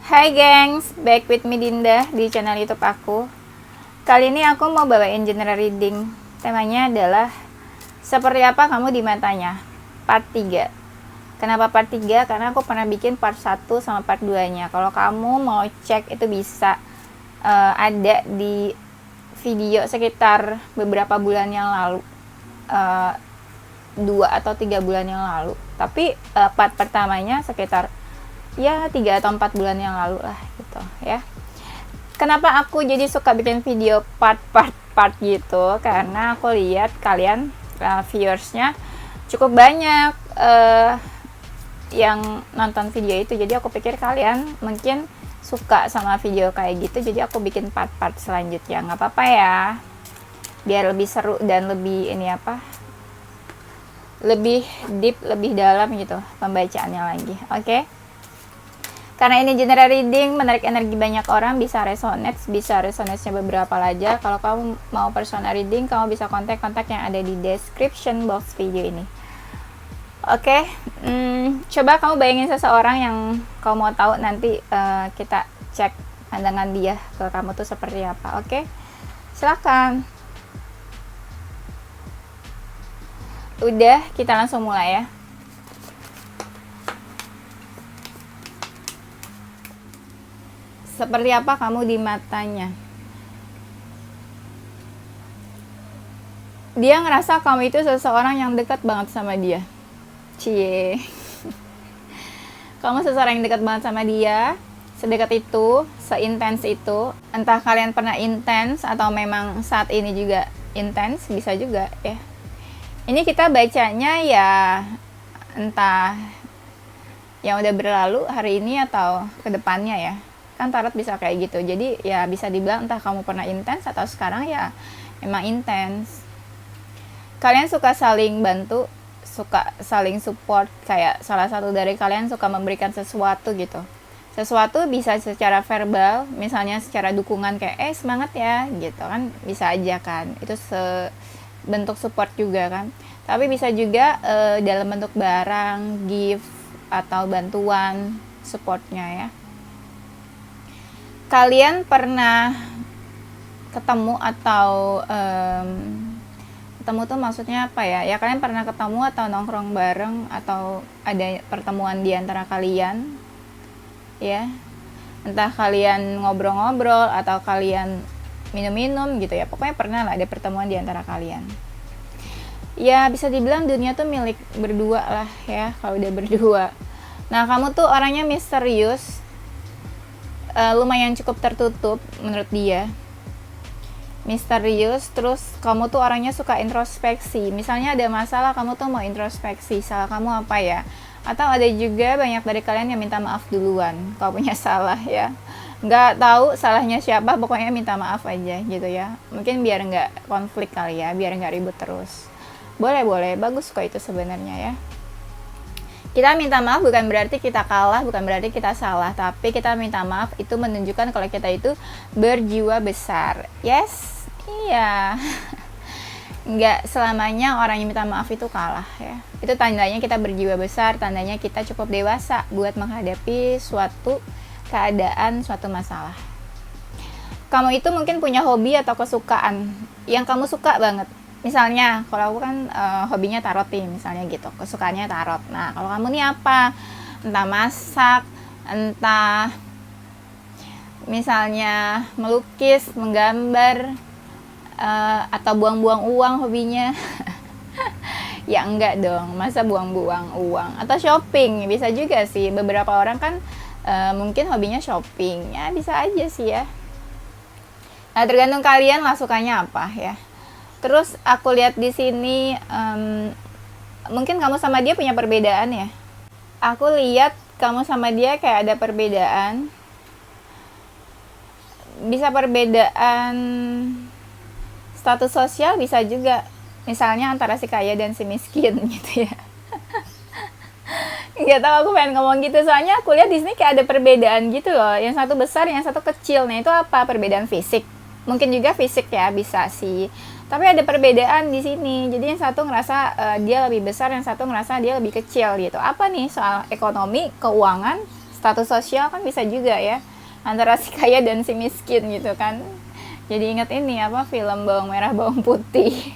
Hai gengs, back with me Dinda di channel YouTube aku. Kali ini aku mau bawain general reading. Temanya adalah seperti apa kamu di matanya, part 3. Kenapa part 3? Karena aku pernah bikin part 1 sama part 2-nya. Kalau kamu mau cek itu bisa ada di video sekitar beberapa bulan yang lalu. 2 atau 3 bulan yang lalu. Tapi part pertamanya sekitar 3 atau 4 bulan yang lalu lah gitu ya. Kenapa aku jadi suka bikin video part gitu? Karena aku lihat kalian viewersnya cukup banyak yang nonton video itu. Jadi aku pikir kalian mungkin suka sama video kayak gitu. Jadi aku bikin part selanjutnya. Nggak apa-apa ya. Biar lebih seru dan lebih lebih deep, lebih dalam gitu pembacaannya lagi. Oke? Karena ini general reading, menarik energi banyak orang, bisa resonate-nya beberapa aja. Kalau kamu mau personal reading, kamu bisa kontak yang ada di description box video ini. Oke, coba kamu bayangin seseorang yang kamu mau tahu nanti kita cek pandangan dia ke kamu tuh seperti apa. Oke, silakan. Udah, kita langsung mulai ya. Seperti apa kamu di matanya? Dia ngerasa kamu itu seseorang yang dekat banget sama dia. Cie. Kamu seseorang yang dekat banget sama dia, sedekat itu, seintens itu. Entah kalian pernah intens atau memang saat ini juga intens, bisa juga ya. Ini kita bacanya ya entah yang udah berlalu hari ini atau kedepannya ya. Kan tarot bisa kayak gitu. Jadi ya bisa dibilang entah kamu pernah intens atau sekarang ya emang intens. Kalian suka saling bantu, suka saling support, kayak salah satu dari kalian suka memberikan sesuatu gitu. Sesuatu bisa secara verbal, misalnya secara dukungan kayak semangat ya gitu kan, bisa aja kan. Itu bentuk support juga kan. Tapi bisa juga dalam bentuk barang, gift atau bantuan supportnya ya. Kalian pernah ketemu atau ketemu tuh maksudnya apa ya? Ya kalian pernah ketemu atau nongkrong bareng atau ada pertemuan di antara kalian ya. Entah kalian ngobrol-ngobrol atau kalian minum-minum gitu ya. Pokoknya pernah lah ada pertemuan di antara kalian. Ya bisa dibilang dunia tuh milik berdua lah ya, kalau udah berdua. Nah kamu tuh orangnya misterius, lumayan cukup tertutup menurut dia, misterius. Terus kamu tuh orangnya suka introspeksi. Misalnya ada masalah, kamu tuh mau introspeksi salah kamu apa ya. Atau ada juga banyak dari kalian yang minta maaf duluan kalau punya salah ya. Nggak tahu salahnya siapa, pokoknya minta maaf aja gitu ya. Mungkin biar nggak konflik kali ya, biar nggak ribut terus. Boleh, bagus kok itu sebenarnya ya. Kita minta maaf bukan berarti kita kalah, bukan berarti kita salah, tapi kita minta maaf itu menunjukkan kalau kita itu berjiwa besar. Yes, iya. Nggak selamanya orang yang minta maaf itu kalah ya. Itu tandanya kita berjiwa besar, tandanya kita cukup dewasa buat menghadapi suatu keadaan, suatu masalah. Kamu itu mungkin punya hobi atau kesukaan yang kamu suka banget. Misalnya, kalau aku kan hobinya tarot nih, misalnya gitu, kesukaannya tarot. Nah, kalau kamu nih apa? Entah masak, entah misalnya melukis, menggambar, atau buang-buang uang hobinya. Ya enggak dong, masa buang-buang uang. Atau shopping, bisa juga sih. Beberapa orang kan mungkin hobinya shopping, ya bisa aja sih ya. Nah, tergantung kalian lah sukanya apa ya. Terus aku lihat di sini mungkin kamu sama dia punya perbedaan ya. Aku lihat kamu sama dia kayak ada perbedaan. Bisa perbedaan status sosial, bisa juga. Misalnya antara si kaya dan si miskin gitu ya. Nggak tahu, aku pengen ngomong gitu soalnya aku lihat di sini kayak ada perbedaan gitu loh. Yang satu besar, yang satu kecil. Nah itu apa? Perbedaan fisik. Mungkin juga fisik ya, bisa sih. Tapi ada perbedaan di sini. Jadi yang satu ngerasa dia lebih besar, yang satu ngerasa dia lebih kecil gitu. Apa nih? Soal ekonomi, keuangan, status sosial kan bisa juga ya, antara si kaya dan si miskin gitu kan. Jadi ingat ini apa, film bawang merah bawang putih.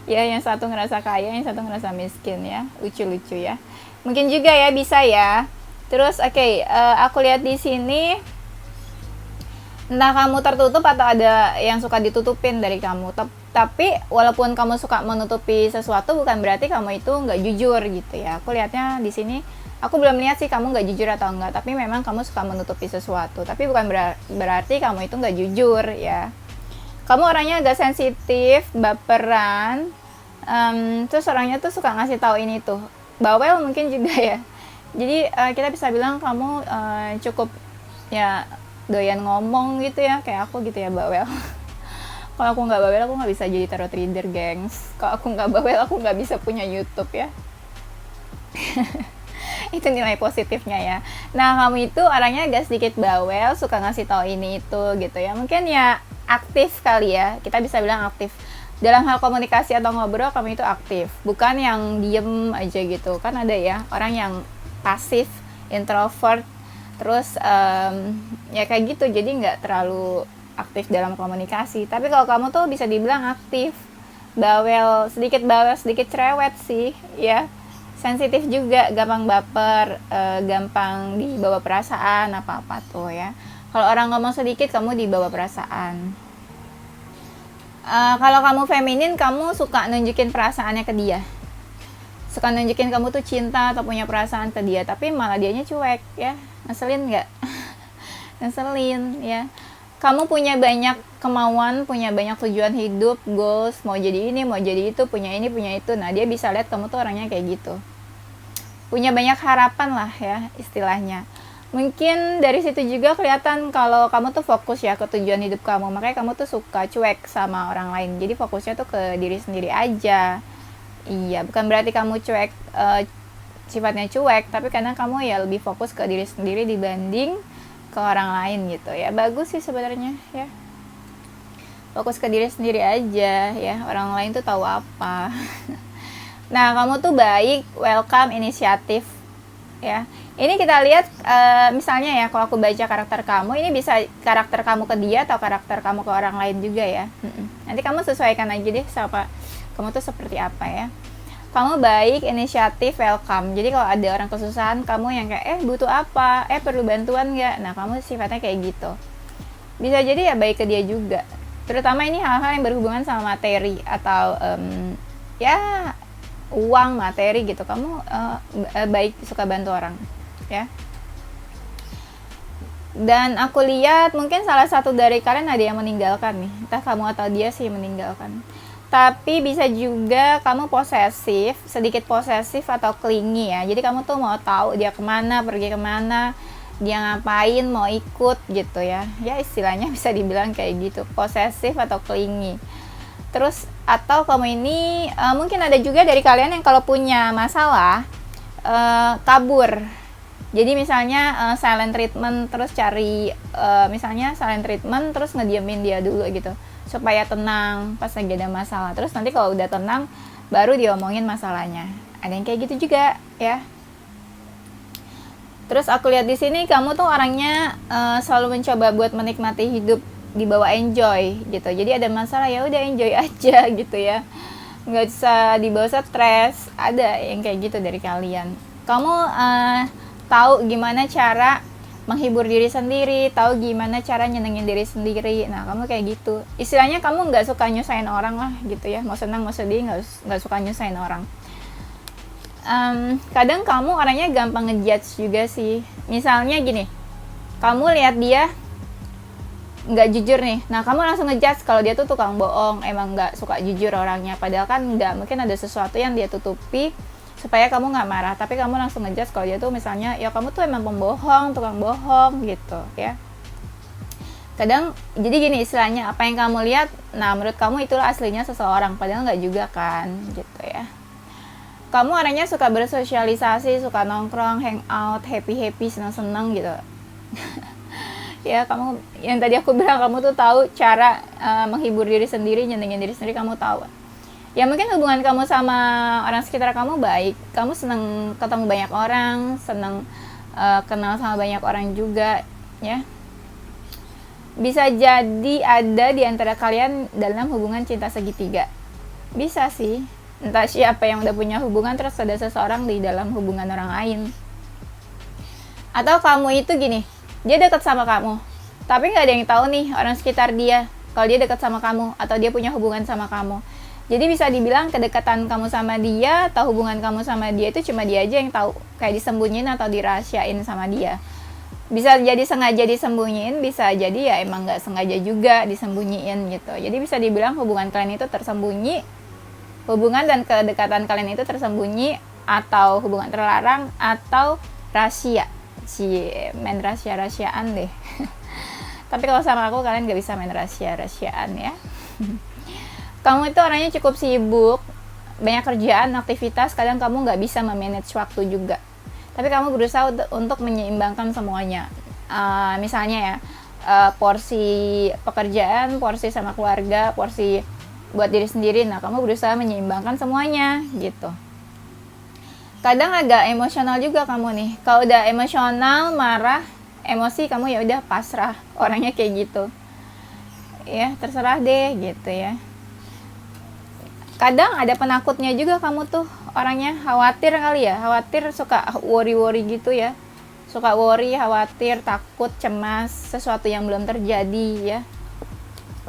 Ya, yang satu ngerasa kaya, yang satu ngerasa miskin ya. Lucu-lucu ya. Mungkin juga ya bisa ya. Terus oke, aku lihat di sini entah kamu tertutup atau ada yang suka ditutupin dari kamu. Tapi walaupun kamu suka menutupi sesuatu bukan berarti kamu itu nggak jujur gitu ya. Aku lihatnya di sini, aku belum lihat sih kamu nggak jujur atau enggak, tapi memang kamu suka menutupi sesuatu. Tapi bukan berarti kamu itu nggak jujur ya. Kamu orangnya agak sensitif, baperan, terus orangnya tuh suka ngasih tahu ini tuh. Bawel mungkin juga ya. Jadi kita bisa bilang kamu cukup ya doyan ngomong gitu ya, kayak aku gitu ya, bawel. Kalau aku nggak bawel, aku nggak bisa jadi tarot reader, gengs. Kalau aku nggak bawel, aku nggak bisa punya YouTube ya. Itu nilai positifnya ya. Nah, kamu itu orangnya agak sedikit bawel, suka ngasih tahu ini itu gitu ya. Mungkin ya aktif kali ya, kita bisa bilang aktif. Dalam hal komunikasi atau ngobrol, kamu itu aktif. Bukan yang diem aja gitu. Kan ada ya, orang yang pasif, introvert, terus ya kayak gitu, jadi nggak terlalu aktif dalam komunikasi. Tapi kalau kamu tuh bisa dibilang aktif, bawel, sedikit cerewet sih ya, sensitif juga, gampang baper, gampang dibawa perasaan apa-apa tuh ya. Kalau orang ngomong sedikit, kamu dibawa perasaan. Kalau kamu feminin, kamu suka nunjukin perasaannya ke dia, suka nunjukin kamu tuh cinta atau punya perasaan ke dia, tapi malah dianya cuek ya. Ngeselin nggak? Ngeselin ya. Kamu punya banyak kemauan, punya banyak tujuan hidup, goals, mau jadi ini, mau jadi itu, punya ini, punya itu. Nah, dia bisa lihat kamu tuh orangnya kayak gitu. Punya banyak harapan lah ya istilahnya. Mungkin dari situ juga kelihatan kalau kamu tuh fokus ya ke tujuan hidup kamu. Makanya kamu tuh suka cuek sama orang lain. Jadi fokusnya tuh ke diri sendiri aja. Iya, bukan berarti kamu cuek, sifatnya cuek, tapi karena kamu ya lebih fokus ke diri sendiri dibanding ke orang lain gitu ya. Bagus sih sebenarnya ya. Fokus ke diri sendiri aja ya, orang lain tuh tahu apa. Nah, kamu tuh baik, welcome, inisiatif ya. Ini kita lihat misalnya ya, kalau aku baca karakter kamu, ini bisa karakter kamu ke dia atau karakter kamu ke orang lain juga ya. Nanti kamu sesuaikan aja deh sama kamu tuh seperti apa ya. Kamu baik, inisiatif, welcome. Jadi kalau ada orang kesusahan, kamu yang kayak butuh apa, perlu bantuan nggak? Nah, kamu sifatnya kayak gitu. Bisa jadi ya baik ke dia juga. Terutama ini hal-hal yang berhubungan sama materi atau ya uang, materi gitu. Kamu baik, suka bantu orang ya. Dan aku lihat mungkin salah satu dari kalian ada yang meninggalkan nih, entah kamu atau dia sih meninggalkan. Tapi bisa juga kamu posesif, sedikit posesif atau clingy ya. Jadi kamu tuh mau tahu dia kemana, pergi kemana, dia ngapain, mau ikut gitu ya. Ya istilahnya bisa dibilang kayak gitu, posesif atau clingy. Terus atau kamu ini mungkin ada juga dari kalian yang kalau punya masalah kabur. Jadi misalnya silent treatment, terus cari misalnya silent treatment terus ngediemin dia dulu gitu supaya tenang pas lagi ada masalah. Terus nanti kalau udah tenang baru diomongin masalahnya. Ada yang kayak gitu juga ya. Terus aku lihat di sini kamu tuh orangnya selalu mencoba buat menikmati hidup, dibawa enjoy gitu. Jadi ada masalah ya udah enjoy aja gitu ya. Nggak usah dibawa stres. Ada yang kayak gitu dari kalian. Kamu tahu gimana cara menghibur diri sendiri, tahu gimana cara nyenengin diri sendiri. Nah, kamu kayak gitu. Istilahnya kamu nggak suka nyusahin orang lah gitu ya. Mau senang, mau sedih, nggak suka nyusahin orang. Kadang kamu orangnya gampang ngejudge juga sih. Misalnya gini, kamu lihat dia nggak jujur nih. Nah, kamu langsung ngejudge kalau dia tuh tukang bohong, emang nggak suka jujur orangnya. Padahal kan nggak, mungkin ada sesuatu yang dia tutupi supaya kamu nggak marah, tapi kamu langsung ngejudge kalau dia tuh misalnya ya kamu tuh emang pembohong, tukang bohong gitu ya. Kadang jadi gini istilahnya, apa yang kamu lihat, nah menurut kamu itulah aslinya seseorang, padahal nggak juga kan gitu ya. Kamu orangnya suka bersosialisasi, suka nongkrong, hangout, happy senang gitu. Ya kamu yang tadi aku bilang, kamu tuh tahu cara menghibur diri sendiri, nyenengin diri sendiri, kamu tahu. Ya mungkin hubungan kamu sama orang sekitar kamu baik, kamu seneng ketemu banyak orang, seneng kenal sama banyak orang juga ya. Bisa jadi ada di antara kalian dalam hubungan cinta segitiga. Bisa sih, entah siapa yang udah punya hubungan terus ada seseorang di dalam hubungan orang lain. Atau kamu itu gini, dia dekat sama kamu, tapi nggak ada yang tahu nih orang sekitar dia kalau dia dekat sama kamu atau dia punya hubungan sama kamu. Jadi bisa dibilang kedekatan kamu sama dia atau hubungan kamu sama dia itu cuma dia aja yang tahu, kayak disembunyiin atau dirahasiain sama dia. Bisa jadi sengaja disembunyiin, bisa jadi ya emang nggak sengaja juga disembunyiin gitu. Jadi bisa dibilang hubungan kalian itu tersembunyi, hubungan dan kedekatan kalian itu tersembunyi atau hubungan terlarang atau rahasia. Main rahasia-rahasiaan deh. Tapi kalau sama aku kalian nggak bisa main rahasia-rahasiaan ya. Kamu itu orangnya cukup sibuk, banyak kerjaan, aktivitas, kadang kamu nggak bisa memanage waktu juga. Tapi kamu berusaha untuk menyeimbangkan semuanya. Misalnya ya, porsi pekerjaan, porsi sama keluarga, porsi buat diri sendiri. Nah, kamu berusaha menyeimbangkan semuanya gitu. Kadang agak emosional juga kamu nih. Kalau udah emosional, marah, emosi, kamu ya udah pasrah. Orangnya kayak gitu. Ya, terserah deh gitu ya. Kadang ada penakutnya juga kamu tuh. Orangnya khawatir kali ya, khawatir, suka worry gitu ya, suka worry, khawatir, takut, cemas sesuatu yang belum terjadi ya.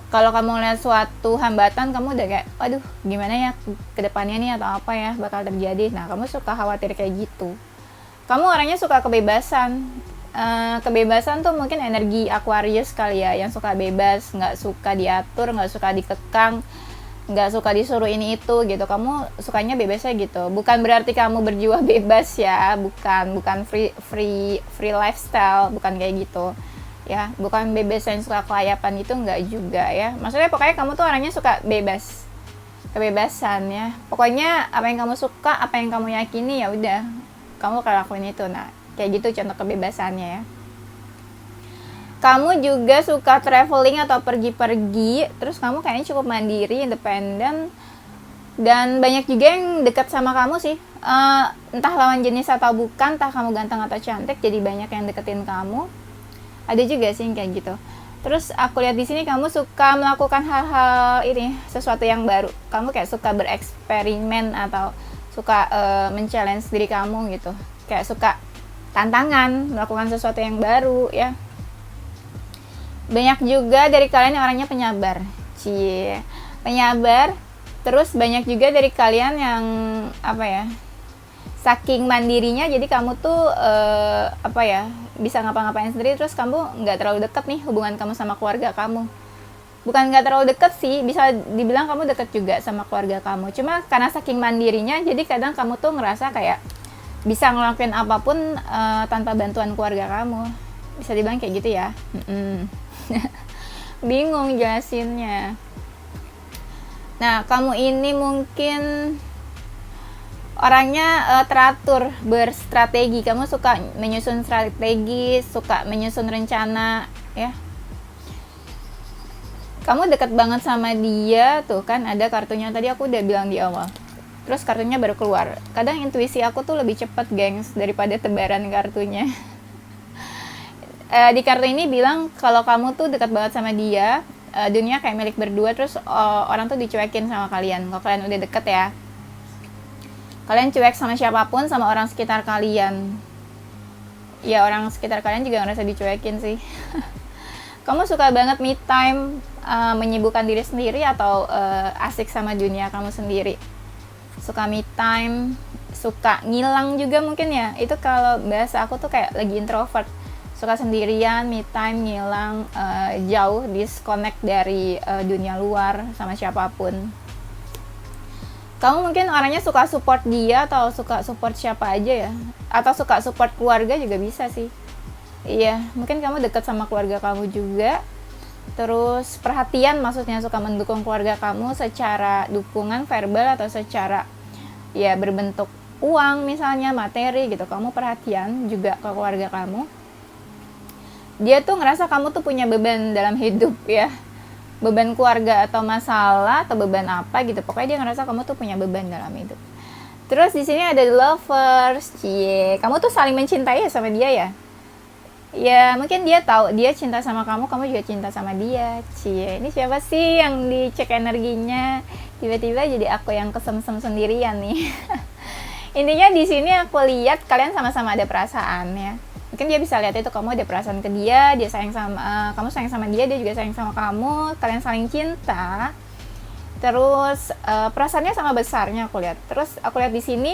Kalau kamu lihat suatu hambatan, kamu udah kayak aduh gimana ya kedepannya nih atau apa ya bakal terjadi. Nah, kamu suka khawatir kayak gitu. Kamu orangnya suka kebebasan. Kebebasan tuh mungkin energi Aquarius kali ya, yang suka bebas, nggak suka diatur, nggak suka dikekang, nggak suka disuruh ini itu gitu. Kamu sukanya bebasnya gitu. Bukan berarti kamu berjiwa bebas ya, bukan free lifestyle, bukan kayak gitu ya. Bukan bebas yang suka kelayapan, itu nggak juga ya. Maksudnya pokoknya kamu tuh orangnya suka bebas, kebebasan ya. Pokoknya apa yang kamu suka, apa yang kamu yakini, ya udah kamu lakuin itu. Nah, kayak gitu contoh kebebasannya ya. Kamu juga suka traveling atau pergi-pergi, terus kamu kayaknya cukup mandiri, independen, dan banyak juga yang dekat sama kamu sih. Entah lawan jenis atau bukan, entah kamu ganteng atau cantik, jadi banyak yang deketin kamu. Ada juga sih yang kayak gitu. Terus aku lihat di sini kamu suka melakukan hal-hal ini, sesuatu yang baru. Kamu kayak suka bereksperimen atau suka men-challenge diri kamu gitu. Kayak suka tantangan, melakukan sesuatu yang baru ya. Banyak juga dari kalian yang orangnya penyabar. Penyabar. Terus banyak juga dari kalian yang apa ya? Saking mandirinya, jadi kamu tuh bisa ngapa-ngapain sendiri, terus kamu nggak terlalu deket nih hubungan kamu sama keluarga kamu. Bukan nggak terlalu deket sih, bisa dibilang kamu deket juga sama keluarga kamu. Cuma karena saking mandirinya, jadi kadang kamu tuh ngerasa kayak bisa ngelakuin apapun tanpa bantuan keluarga kamu. Bisa dibilang kayak gitu ya. Bingung jelasinnya. Nah, kamu ini mungkin orangnya teratur, berstrategi. Kamu suka menyusun strategi, suka menyusun rencana ya. Kamu dekat banget sama dia tuh kan, ada kartunya tadi aku udah bilang di awal. Terus kartunya baru keluar. Kadang intuisi aku tuh lebih cepat, gengs, daripada tebaran kartunya. Di kartu ini bilang kalau kamu tuh dekat banget sama dia, dunia kayak milik berdua, terus orang tuh dicuekin sama kalian. Kalau kalian udah deket ya, kalian cuek sama siapapun, sama orang sekitar kalian. Ya, orang sekitar kalian juga ngerasa dicuekin sih. Kamu suka banget me time, menyibukkan diri sendiri atau asik sama dunia kamu sendiri. Suka me time, suka ngilang juga mungkin ya. Itu kalau bahasa aku tuh kayak lagi introvert. Suka sendirian, me time, ngilang, jauh, disconnect dari dunia luar sama siapapun. Kamu mungkin orangnya suka support dia atau suka support siapa aja ya. Atau suka support keluarga juga bisa sih. Iya, mungkin kamu dekat sama keluarga kamu juga. Terus perhatian, maksudnya suka mendukung keluarga kamu secara dukungan verbal atau secara ya berbentuk uang misalnya, materi gitu. Kamu perhatian juga ke keluarga kamu. Dia tuh ngerasa kamu tuh punya beban dalam hidup ya, beban keluarga atau masalah atau beban apa gitu. Pokoknya dia ngerasa kamu tuh punya beban dalam hidup. Terus di sini ada the lovers, cie. Kamu tuh saling mencintai ya sama dia ya? Ya mungkin dia tahu dia cinta sama kamu, kamu juga cinta sama dia, cie. Ini siapa sih yang dicek energinya? Tiba-tiba jadi aku yang kesemsem sendirian nih. Intinya di sini aku lihat kalian sama-sama ada perasaan ya. Mungkin dia bisa lihat itu kamu ada perasaan ke dia, dia sayang sama kamu sayang sama dia, dia juga sayang sama kamu, kalian saling cinta. Terus perasaannya sama besarnya aku lihat. Terus aku lihat di sini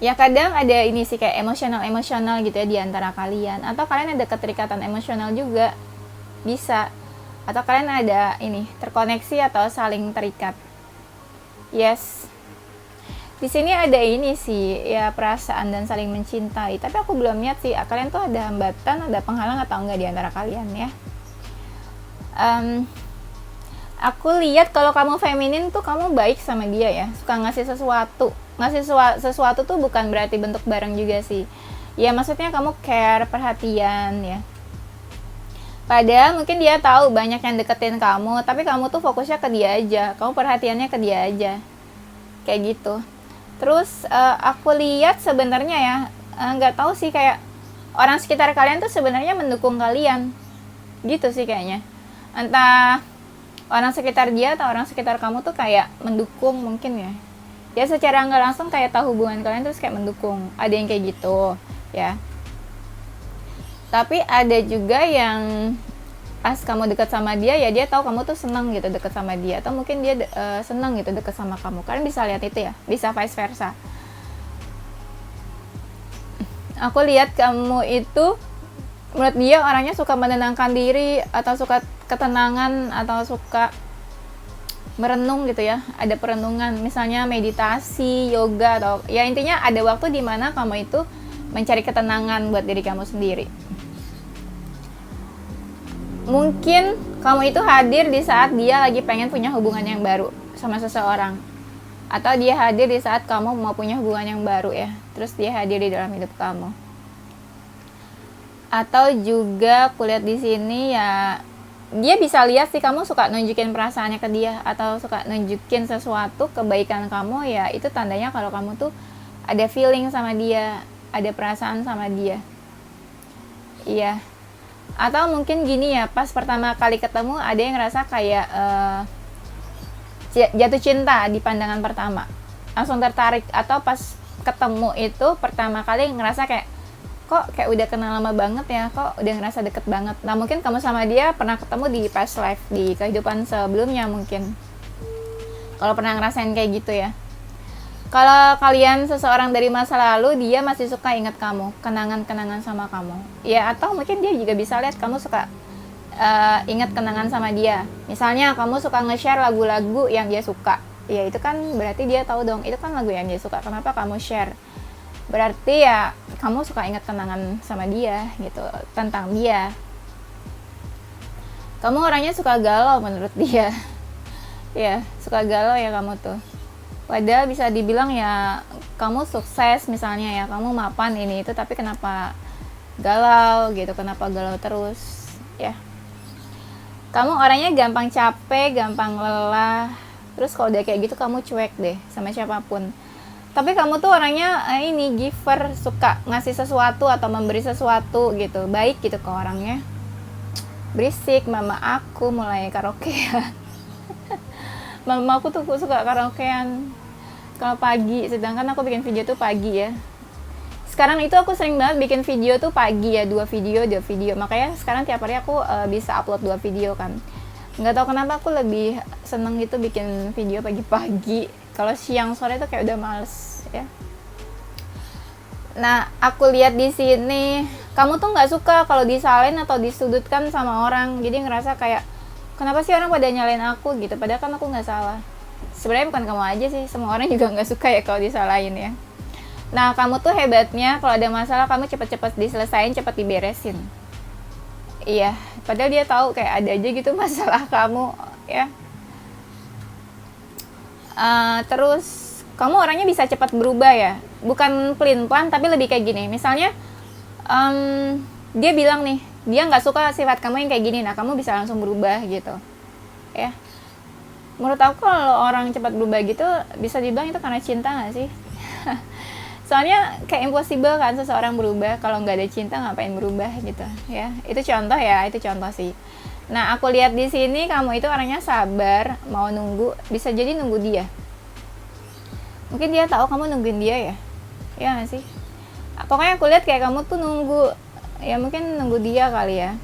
ya kadang ada ini sih kayak emosional gitu ya di antara kalian, atau kalian ada keterikatan emosional juga bisa, atau kalian ada ini terkoneksi atau saling terikat. Yes. Di sini ada ini sih ya perasaan dan saling mencintai, tapi aku belum lihat sih kalian tuh ada hambatan, ada penghalang atau enggak di antara kalian ya. Aku lihat kalau kamu feminin tuh kamu baik sama dia ya, suka ngasih sesuatu. Ngasih sesuatu tuh bukan berarti bentuk barang juga sih. Ya maksudnya kamu care, perhatian ya. Padahal mungkin dia tahu banyak yang deketin kamu, tapi kamu tuh fokusnya ke dia aja, kamu perhatiannya ke dia aja. Kayak gitu. Terus aku lihat sebenarnya ya, nggak tahu sih kayak orang sekitar kalian tuh sebenarnya mendukung kalian. Gitu sih kayaknya. Entah orang sekitar dia atau orang sekitar kamu tuh kayak mendukung mungkin ya. Ya secara nggak langsung kayak tahu hubungan kalian terus kayak mendukung. Ada yang kayak gitu ya. Tapi ada juga yang pas kamu dekat sama dia ya dia tahu kamu tuh senang gitu dekat sama dia, atau mungkin dia senang gitu dekat sama kamu. Kalian bisa lihat itu ya, bisa vice versa. Aku lihat kamu itu menurut dia orangnya suka menenangkan diri, atau suka ketenangan, atau suka merenung gitu ya, ada perenungan, misalnya meditasi, yoga, atau ya intinya ada waktu di mana kamu itu mencari ketenangan buat diri kamu sendiri. Mungkin kamu itu hadir di saat dia lagi pengen punya hubungan yang baru sama seseorang, atau dia hadir di saat kamu mau punya hubungan yang baru ya, terus dia hadir di dalam hidup kamu. Atau juga kulihat di sini ya dia bisa lihat sih kamu suka nunjukin perasaannya ke dia, atau suka nunjukin sesuatu kebaikan kamu ya, itu tandanya kalau kamu tuh ada feeling sama dia, ada perasaan sama dia. Iya. Atau mungkin gini ya, pas pertama kali ketemu ada yang ngerasa kayak jatuh cinta di pandangan pertama, langsung tertarik, atau pas ketemu itu pertama kali ngerasa kayak kok kayak udah kenal lama banget ya, kok udah ngerasa deket banget. Nah mungkin kamu sama dia pernah ketemu di past life, di kehidupan sebelumnya mungkin, kalau pernah ngerasain kayak gitu ya. Kalau kalian seseorang dari masa lalu, dia masih suka ingat kamu, kenangan-kenangan sama kamu ya, atau mungkin dia juga bisa lihat kamu suka ingat kenangan sama dia. Misalnya kamu suka nge-share lagu-lagu yang dia suka ya, itu kan berarti dia tahu dong itu kan lagu yang dia suka, kenapa kamu share, berarti ya kamu suka ingat kenangan sama dia gitu, tentang dia. Kamu orangnya suka galau menurut dia. Ya, suka galau ya kamu tuh. Padahal bisa dibilang ya kamu sukses misalnya ya, kamu mapan ini itu, tapi kenapa galau gitu, kenapa galau terus ya. Kamu orangnya gampang capek, gampang lelah. Terus kalau udah kayak gitu kamu cuek deh sama siapapun. Tapi kamu tuh orangnya ini giver, suka ngasih sesuatu atau memberi sesuatu gitu, baik gitu ke orangnya. Berisik, mama aku mulai karaokean. Mama aku tuh suka karaokean kalau pagi, sedangkan aku bikin video tuh pagi ya. Sekarang itu aku sering banget bikin video tuh pagi ya, 2 video. Makanya sekarang tiap hari aku bisa upload 2 video kan. Nggak tahu kenapa aku lebih seneng gitu bikin video pagi-pagi. Kalau siang sore tuh kayak udah males ya. Nah, aku lihat di sini kamu tuh nggak suka kalau disalin atau disudutkan sama orang. Jadi ngerasa kayak kenapa sih orang pada nyalain aku gitu, padahal kan aku nggak salah. Sebenarnya bukan kamu aja sih, semua orang juga nggak suka ya kalau disalahin ya. Nah, kamu tuh hebatnya kalau ada masalah kamu cepet-cepet diselesain, cepet diberesin. Iya, padahal dia tahu kayak ada aja gitu masalah kamu ya. Terus kamu orangnya bisa cepat berubah ya, bukan pelin-pelan tapi lebih kayak gini. Misalnya dia bilang nih dia nggak suka sifat kamu yang kayak gini, nah kamu bisa langsung berubah gitu ya. Menurut aku kalau orang cepat berubah gitu bisa dibilang itu karena cinta nggak sih? Soalnya kayak impossible kan seseorang berubah kalau nggak ada cinta, ngapain berubah gitu ya. Itu contoh ya, itu contoh sih. Nah, aku lihat di sini kamu itu orangnya sabar, mau nunggu, bisa jadi nunggu dia. Mungkin dia tahu kamu nungguin dia ya. Ya nggak sih? Pokoknya aku lihat kayak kamu tuh nunggu, ya mungkin nunggu dia kali ya.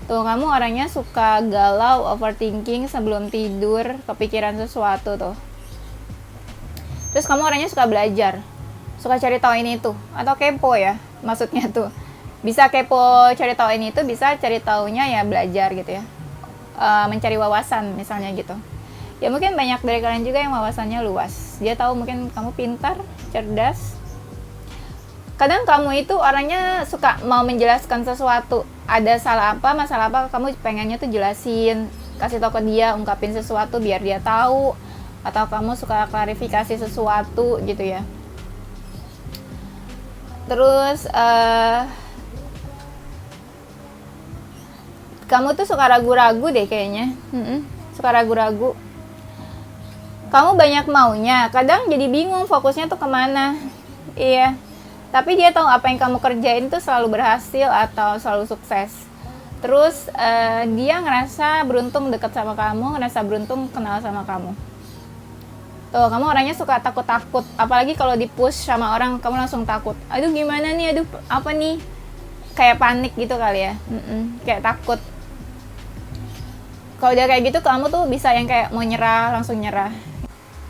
Tuh, kamu orangnya suka galau, overthinking sebelum tidur, kepikiran sesuatu tuh. Terus kamu orangnya suka belajar, suka cari tahu ini itu, atau kepo ya, maksudnya tuh. Bisa kepo cari tahu ini itu, bisa cari taunya ya belajar gitu ya. Mencari wawasan misalnya gitu. Ya mungkin banyak dari kalian juga yang wawasannya luas. Dia tahu mungkin kamu pintar, cerdas. Kadang kamu itu orangnya suka mau menjelaskan sesuatu, ada salah apa, masalah apa, kamu pengennya tuh jelasin, kasih tahu ke dia, ungkapin sesuatu biar dia tahu, atau kamu suka klarifikasi sesuatu gitu ya. Terus kamu tuh suka ragu-ragu deh kayaknya, suka ragu-ragu. Kamu banyak maunya, kadang jadi bingung fokusnya tuh kemana. Iya. Tapi dia tahu apa yang kamu kerjain tuh selalu berhasil atau selalu sukses. Terus dia ngerasa beruntung dekat sama kamu, ngerasa beruntung kenal sama kamu. Tuh, kamu orangnya suka takut-takut. Apalagi kalau di-push sama orang, kamu langsung takut. Aduh gimana nih, aduh apa nih. Kayak panik gitu kali ya. Kayak takut. Kalau dia kayak gitu, kamu tuh bisa yang kayak mau nyerah, langsung nyerah.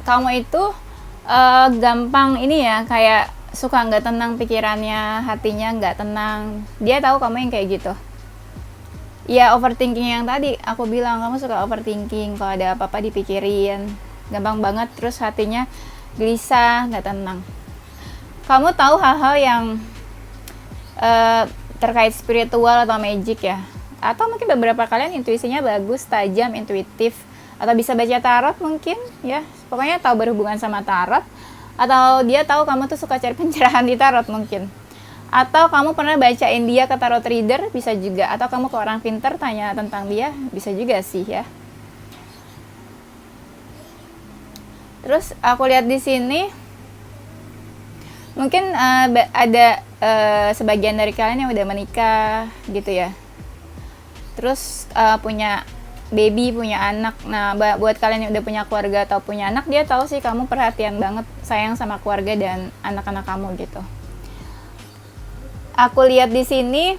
Kamu itu gampang ini ya, kayak suka nggak tenang pikirannya, hatinya nggak tenang. Dia tahu kamu yang kayak gitu. Ya overthinking yang tadi aku bilang, kamu suka overthinking. Kalau ada apa-apa dipikirin, gampang banget. Terus hatinya gelisah, nggak tenang. Kamu tahu hal-hal yang terkait spiritual atau magic ya. Atau mungkin beberapa kalian intuisinya bagus, tajam, intuitif. Atau bisa baca tarot mungkin ya. Pokoknya tahu berhubungan sama tarot. Atau dia tahu kamu tuh suka cari pencerahan di tarot mungkin. Atau kamu pernah bacain dia ke tarot reader, bisa juga. Atau kamu ke orang pintar tanya tentang dia, bisa juga sih ya. Terus aku lihat di sini, mungkin ada sebagian dari kalian yang udah menikah gitu ya. Terus punya baby, punya anak. Nah, buat kalian yang udah punya keluarga atau punya anak, dia tahu sih kamu perhatian banget, sayang sama keluarga dan anak-anak kamu gitu. Aku lihat di sini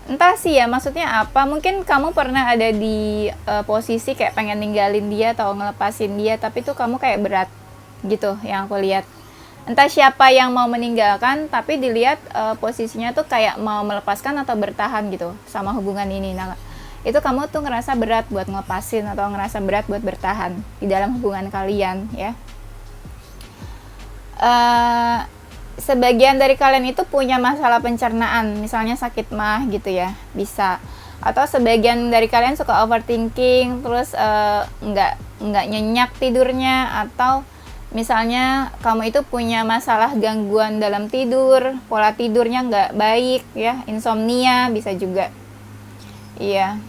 entah sih ya maksudnya apa. Mungkin kamu pernah ada di posisi kayak pengen ninggalin dia atau ngelepasin dia, tapi tuh kamu kayak berat gitu yang aku lihat. Entah siapa yang mau meninggalkan, tapi dilihat posisinya tuh kayak mau melepaskan atau bertahan gitu sama hubungan ini. Nah, itu kamu tuh ngerasa berat buat ngelepasin atau ngerasa berat buat bertahan di dalam hubungan kalian ya. Sebagian dari kalian itu punya masalah pencernaan, misalnya sakit mah gitu ya, bisa. Atau sebagian dari kalian suka overthinking, terus nggak nyenyak tidurnya, atau misalnya kamu itu punya masalah gangguan dalam tidur, pola tidurnya nggak baik ya, insomnia bisa juga. Iya.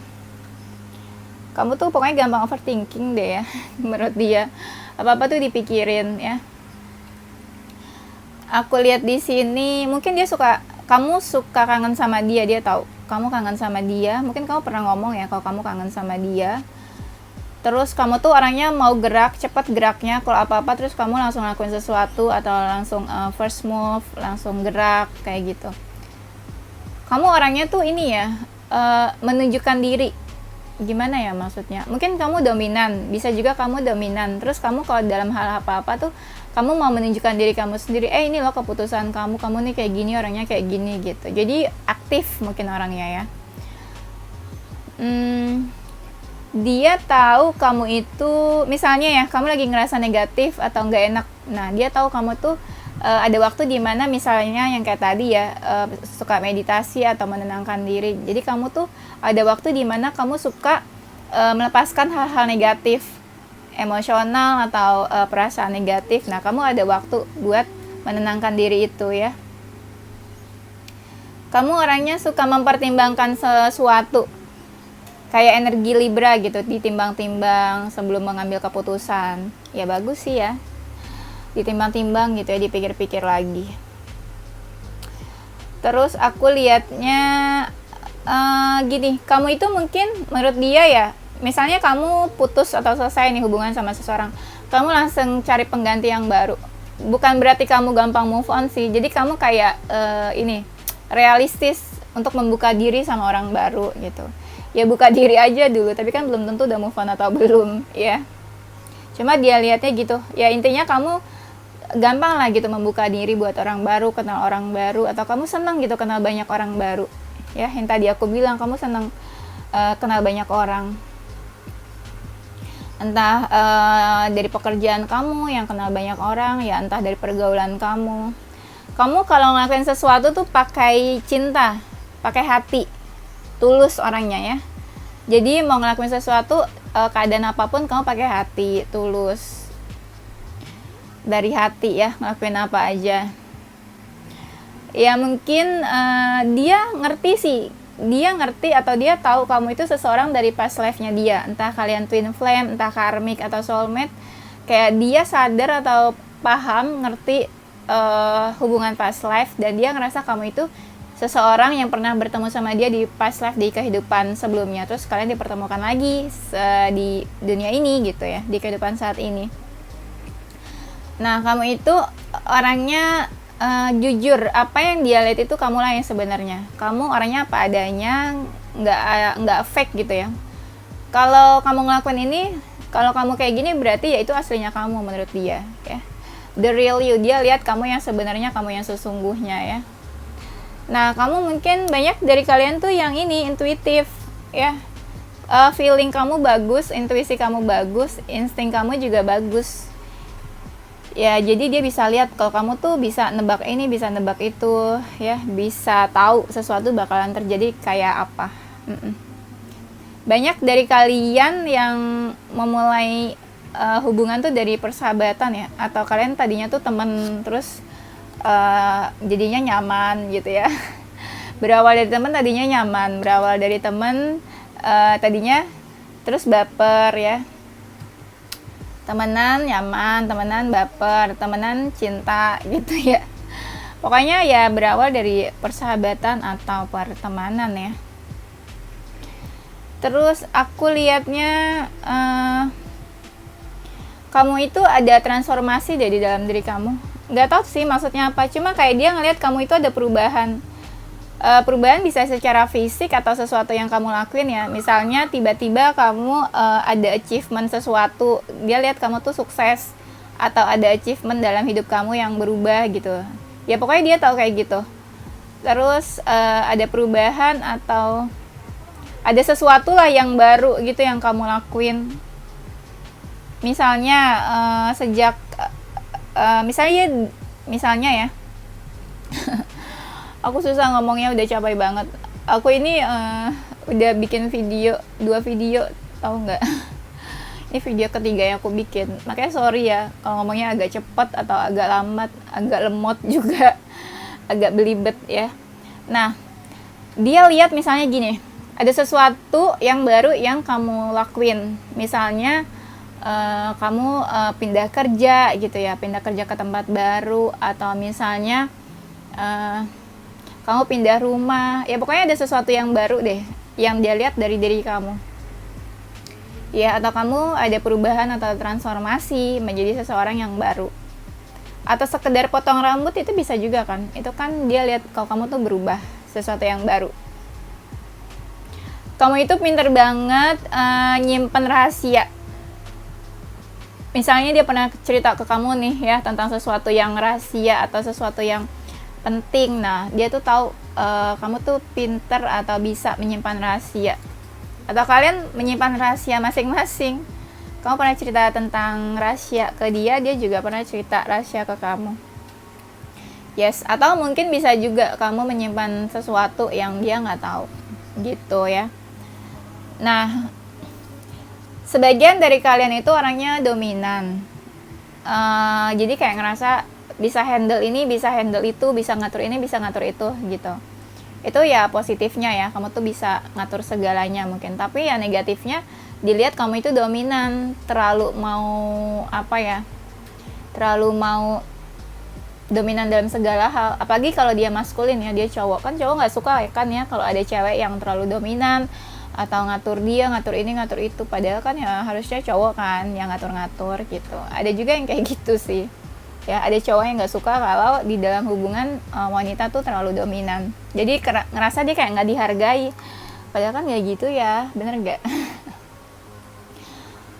Kamu tuh pokoknya gampang overthinking deh ya, menurut dia. Apa-apa tuh dipikirin ya. Aku lihat di sini, mungkin kamu suka kangen sama dia, dia tahu kamu kangen sama dia. Mungkin kamu pernah ngomong ya kalau kamu kangen sama dia. Terus kamu tuh orangnya mau gerak, cepat geraknya. Kalau apa-apa terus kamu langsung lakuin sesuatu atau langsung first move, langsung gerak kayak gitu. Kamu orangnya tuh ini ya, menunjukkan diri. Gimana ya maksudnya? Mungkin kamu dominan, bisa juga kamu dominan. Terus kamu kalau dalam hal apa-apa tuh kamu mau menunjukkan diri kamu sendiri. Ini loh keputusan kamu nih kayak gini, orangnya kayak gini gitu. Jadi aktif mungkin orangnya ya. Dia tahu kamu itu, misalnya ya, kamu lagi ngerasa negatif atau nggak enak. Nah, dia tahu kamu tuh ada waktu di mana misalnya yang kayak tadi ya, suka meditasi atau menenangkan diri. Jadi kamu tuh ada waktu di mana kamu suka melepaskan hal-hal negatif, emosional atau perasaan negatif. Nah, kamu ada waktu buat menenangkan diri itu ya. Kamu orangnya suka mempertimbangkan sesuatu. kayak energi Libra gitu, ditimbang-timbang sebelum mengambil keputusan. Ya bagus sih ya, ditimbang-timbang gitu ya, dipikir-pikir lagi. Terus aku lihatnya gini, kamu itu mungkin menurut dia ya, misalnya kamu putus atau selesai nih hubungan sama seseorang, kamu langsung cari pengganti yang baru. Bukan berarti kamu gampang move on sih, jadi kamu kayak ini realistis untuk membuka diri sama orang baru gitu. Ya buka diri aja dulu, tapi kan belum tentu udah move on atau belum ya. Cuma dia lihatnya gitu, ya intinya kamu gampang lah gitu membuka diri buat orang baru, kenal orang baru, atau kamu senang gitu kenal banyak orang baru ya. Yang tadi aku bilang kamu senang kenal banyak orang, entah dari pekerjaan kamu yang kenal banyak orang ya, entah dari pergaulan kamu kalau ngelakuin sesuatu tuh pakai cinta, pakai hati, tulus orangnya ya. Jadi mau ngelakuin sesuatu keadaan apapun kamu pakai hati, tulus, dari hati ya, ngelakuin apa aja. Ya mungkin dia ngerti atau dia tahu kamu itu seseorang dari past life-nya dia, entah kalian twin flame, entah karmic atau soulmate. Kayak dia sadar atau paham, ngerti hubungan past life, dan dia ngerasa kamu itu seseorang yang pernah bertemu sama dia di past life, di kehidupan sebelumnya, terus kalian dipertemukan lagi di dunia ini gitu ya, di kehidupan saat ini. Nah, kamu itu orangnya jujur, apa yang dia lihat itu kamu lah yang sebenarnya. Kamu orangnya apa adanya, nggak fake gitu ya. Kalau kamu ngelakuin ini, kalau kamu kayak gini berarti ya itu aslinya kamu menurut dia ya. The real you, dia lihat kamu yang sebenarnya, kamu yang sesungguhnya ya. Nah, kamu mungkin banyak dari kalian tuh yang ini intuitif ya. Feeling kamu bagus, intuisi kamu bagus, insting kamu juga bagus. Ya, jadi dia bisa lihat kalau kamu tuh bisa nebak ini, bisa nebak itu ya, bisa tahu sesuatu bakalan terjadi kayak apa. Banyak dari kalian yang memulai hubungan tuh dari persahabatan ya, atau kalian tadinya tuh teman, terus jadinya nyaman gitu ya. Berawal dari teman tadinya nyaman, berawal dari teman tadinya terus baper ya. Temenan nyaman, temenan baper, temenan cinta gitu ya. Pokoknya ya berawal dari persahabatan atau pertemanan ya. Terus aku lihatnya kamu itu ada transformasi dari dalam diri kamu. Nggak tahu sih maksudnya apa, cuma kayak dia ngelihat kamu itu ada perubahan. Perubahan bisa secara fisik atau sesuatu yang kamu lakuin ya. Misalnya tiba-tiba kamu ada achievement sesuatu, dia lihat kamu tuh sukses, atau ada achievement dalam hidup kamu yang berubah gitu. Ya pokoknya dia tahu kayak gitu. Terus ada perubahan atau ada sesuatu lah yang baru gitu yang kamu lakuin. Misalnya sejak misalnya ya aku susah ngomongnya, udah capek banget. Aku ini udah bikin video, 2 video, tahu nggak? Ini video ketiga yang aku bikin. Makanya sorry ya kalau ngomongnya agak cepet atau agak lambat, agak lemot juga, agak belibet ya. Nah, dia lihat misalnya gini, ada sesuatu yang baru yang kamu lakuin. Misalnya kamu pindah kerja gitu ya, pindah kerja ke tempat baru, atau misalnya kamu pindah rumah, ya pokoknya ada sesuatu yang baru deh yang dia lihat dari diri kamu ya. Atau kamu ada perubahan atau transformasi menjadi seseorang yang baru, atau sekedar potong rambut itu bisa juga kan. Itu kan dia lihat kalau kamu tuh berubah, sesuatu yang baru. Kamu itu pinter banget nyimpen rahasia. Misalnya dia pernah cerita ke kamu nih ya tentang sesuatu yang rahasia atau sesuatu yang penting. Nah, dia tuh tahu kamu tuh pinter atau bisa menyimpan rahasia. Atau kalian menyimpan rahasia masing-masing. Kamu pernah cerita tentang rahasia ke dia, dia juga pernah cerita rahasia ke kamu. Yes, atau mungkin bisa juga kamu menyimpan sesuatu yang dia nggak tahu. Gitu ya. Nah, sebagian dari kalian itu orangnya dominan. Jadi kayak ngerasa bisa handle ini, bisa handle itu, bisa ngatur ini, bisa ngatur itu gitu. Itu ya positifnya ya, kamu tuh bisa ngatur segalanya mungkin. Tapi ya negatifnya dilihat kamu itu dominan, terlalu mau apa ya, terlalu mau dominan dalam segala hal. Apalagi kalau dia maskulin ya, dia cowok, kan cowok nggak suka ya kan ya kalau ada cewek yang terlalu dominan atau ngatur dia, ngatur ini, ngatur itu. Padahal kan ya harusnya cowok kan yang ngatur-ngatur gitu. Ada juga yang kayak gitu sih. Ya, ada cowok yang nggak suka kalau di dalam hubungan wanita tuh terlalu dominan. Jadi ngerasa dia kayak nggak dihargai. Padahal kan nggak gitu ya, bener nggak?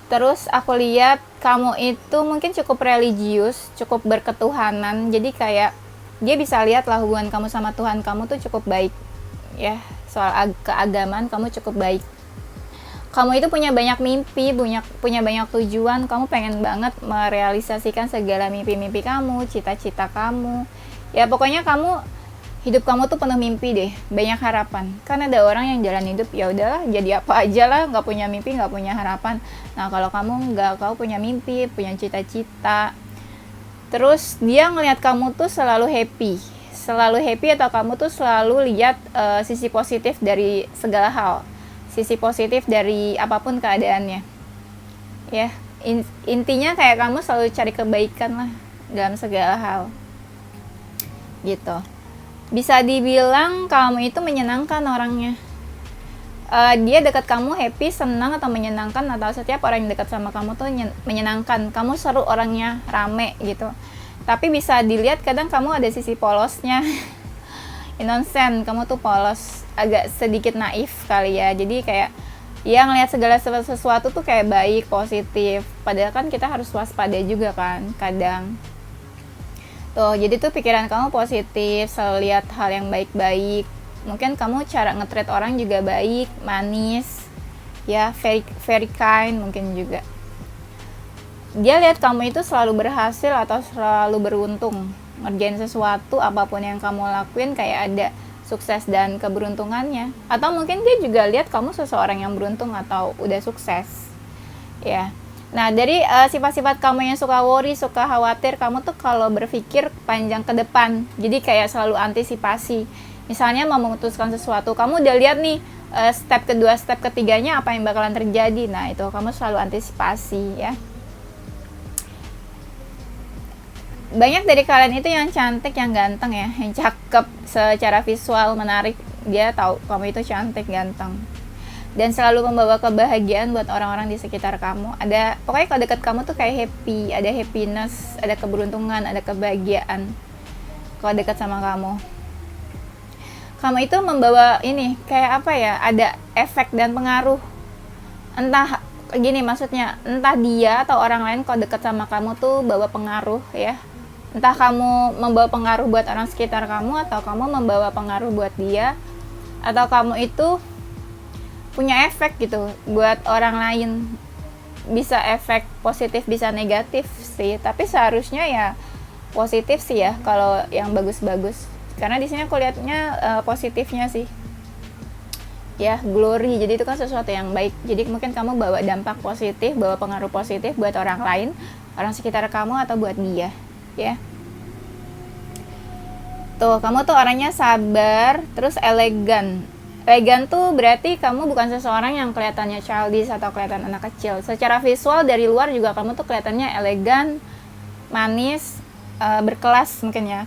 Terus aku lihat kamu itu mungkin cukup religius, cukup berketuhanan. Jadi kayak dia bisa lihat lah hubungan kamu sama Tuhan kamu tuh cukup baik. Ya, soal keagamaan kamu cukup baik. Kamu itu punya banyak mimpi, punya banyak tujuan. Kamu pengen banget merealisasikan segala mimpi-mimpi kamu, cita-cita kamu. Ya pokoknya hidup kamu tuh penuh mimpi deh, banyak harapan. Kan ada orang yang jalan hidup ya udahlah jadi apa aja lah, nggak punya mimpi, nggak punya harapan. Nah kalau kamu nggak, kamu punya mimpi, punya cita-cita. Terus dia ngelihat kamu tuh selalu happy atau kamu tuh selalu lihat sisi positif dari segala hal, sisi positif dari apapun keadaannya. Ya intinya kayak kamu selalu cari kebaikan lah dalam segala hal, gitu. Bisa dibilang kamu itu menyenangkan orangnya. Dia dekat kamu happy, senang atau menyenangkan, atau setiap orang yang dekat sama kamu tuh menyenangkan. Kamu seru orangnya, rame gitu. Tapi bisa dilihat kadang kamu ada sisi polosnya. Innocent, kamu tuh polos, agak sedikit naif kali ya. Jadi kayak ya ngelihat segala sesuatu tuh kayak baik, positif. Padahal kan kita harus waspada juga kan kadang. Tuh, jadi tuh pikiran kamu positif, selalu lihat hal yang baik-baik. Mungkin kamu cara nge-treat orang juga baik, manis, ya very kind mungkin juga. Dia lihat kamu itu selalu berhasil atau selalu beruntung. Ngerjain sesuatu, apapun yang kamu lakuin kayak ada sukses dan keberuntungannya. Atau mungkin dia juga lihat kamu seseorang yang beruntung atau udah sukses. Ya. Nah, dari sifat-sifat kamu yang suka worry, suka khawatir, kamu tuh kalau berpikir panjang ke depan. Jadi kayak selalu antisipasi. Misalnya mau memutuskan sesuatu, kamu udah lihat nih step kedua, step ketiganya apa yang bakalan terjadi. Nah, itu kamu selalu antisipasi ya. Banyak dari kalian itu yang cantik, yang ganteng ya, yang cakep secara visual, menarik. Dia tahu kamu itu cantik, ganteng. Dan selalu membawa kebahagiaan buat orang-orang di sekitar kamu. Pokoknya kalau dekat kamu tuh kayak happy, ada happiness, ada keberuntungan, ada kebahagiaan kalau dekat sama kamu. Kamu itu membawa ini kayak apa ya, ada efek dan pengaruh. Entah gini maksudnya, entah dia atau orang lain kalau dekat sama kamu tuh bawa pengaruh ya. Entah kamu membawa pengaruh buat orang sekitar kamu, atau kamu membawa pengaruh buat dia, atau kamu itu punya efek gitu buat orang lain. Bisa efek positif, bisa negatif sih, tapi seharusnya ya positif sih ya kalau yang bagus-bagus. Karena di sini aku lihatnya positifnya sih. Ya, glory. Jadi itu kan sesuatu yang baik. Jadi mungkin kamu bawa dampak positif, bawa pengaruh positif buat orang lain, orang sekitar kamu atau buat dia, ya. Tuh, kamu tuh orangnya sabar, terus elegan. Elegan tuh berarti kamu bukan seseorang yang kelihatannya childish atau kelihatan anak kecil. Secara visual dari luar juga kamu tuh kelihatannya elegan, manis, berkelas mungkin ya.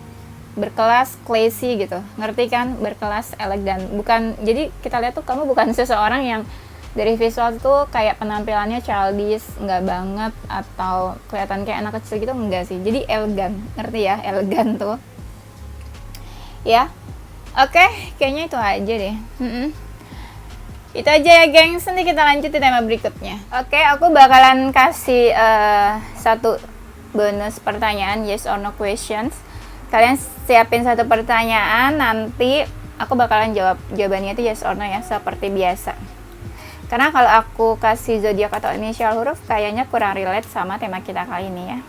Berkelas, classy gitu. Ngerti kan? Berkelas, elegan. Bukan, jadi kita lihat tuh kamu bukan seseorang yang dari visual tuh kayak penampilannya childish, enggak banget, atau kelihatan kayak anak kecil gitu, enggak sih. Jadi elegan. Ngerti ya? Elegan tuh. Ya. Oke, kayaknya itu aja deh. Itu aja ya gengs, nanti kita lanjut di tema berikutnya. Oke, aku bakalan kasih satu bonus pertanyaan, yes or no questions. Kalian siapin satu pertanyaan, nanti aku bakalan jawabannya itu yes or no ya, seperti biasa. Karena kalau aku kasih zodiak atau inisial huruf, kayaknya kurang relate sama tema kita kali ini ya.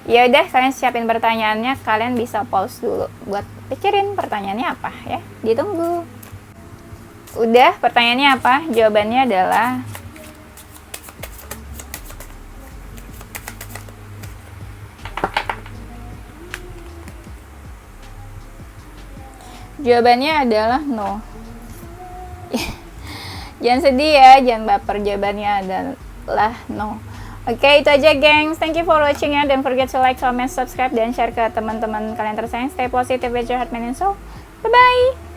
Ya udah, kalian siapin pertanyaannya, kalian bisa pause dulu buat pikirin pertanyaannya apa ya. Ditunggu. Udah, pertanyaannya apa? Jawabannya adalah Jawabannya adalah no. Jangan sedih ya, jangan baper, jawabannya adalah no. Oke, itu aja gengs. Thank you for watching ya. Don't forget to like, comment, subscribe, dan share ke teman-teman kalian tersayang. Stay positive with your heart, mind, and soul. Bye-bye.